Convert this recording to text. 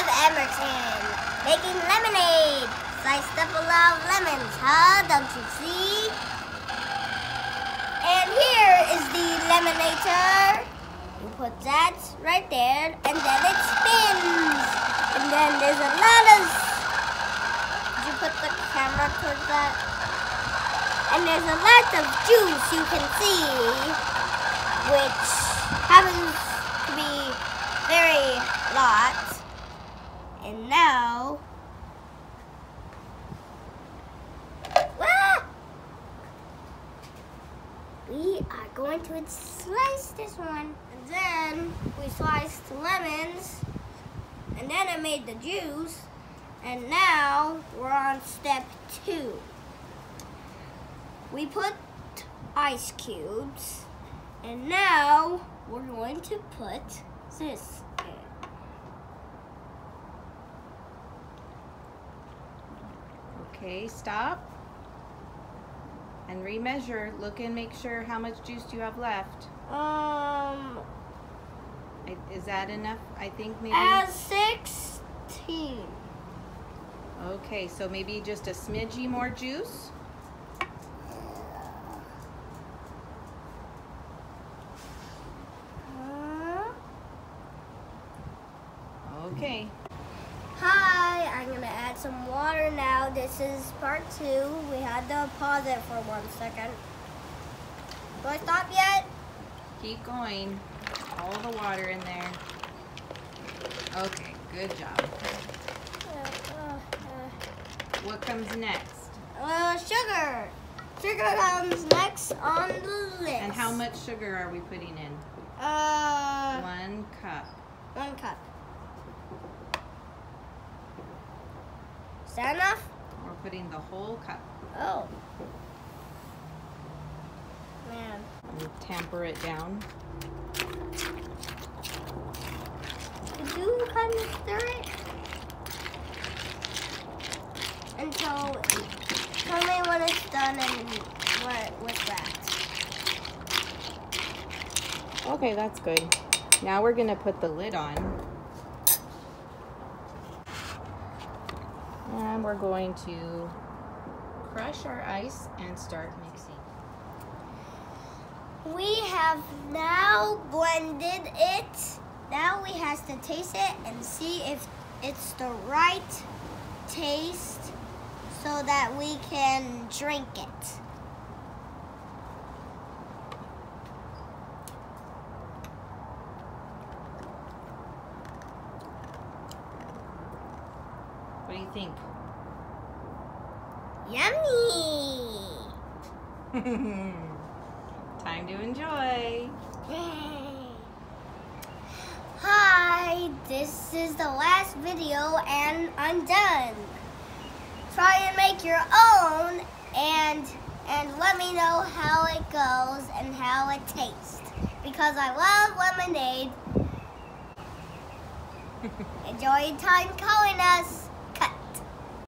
of Emerson, making lemonade. Sliced up a lot of lemons, huh? Don't you see? And here is the lemonator. You put that right there, and then it spins. And then there's a lot of... Did you put the camera towards that? And there's a lot of juice you can see, which happens to be very lot. And now... we are going to slice this one. And then we sliced lemons. And then I made the juice. And now we're on step 2. We put ice cubes. And now we're going to put this in. Okay, stop. And remeasure. Look and make sure how much juice you have left. Is that enough? I think maybe. 16. Okay, so maybe just a smidgy more juice. Okay. Hi, I'm gonna add some water now. This is part 2. We had to pause it for 1 second. Do I stop yet? Keep going. All the water in there. Okay, good job. What comes next? Sugar. Sugar comes next on the list. And how much sugar are we putting in? 1 cup. 1 cup. Is that enough? We're putting the whole cup. Oh. Man. And tamper it down. Could you kind of stir it? Until, tell me when it's done and what's that. Okay, that's good. Now we're gonna put the lid on. And we're going to crush our ice and start mixing. We have now blended it. Now we have to taste it and see if it's the right taste so that we can drink it. What do you think? Yummy! Time to enjoy. Hi, this is the last video and I'm done. Try and make your own and let me know how it goes and how it tastes. Because I love lemonade. Enjoy your time calling us.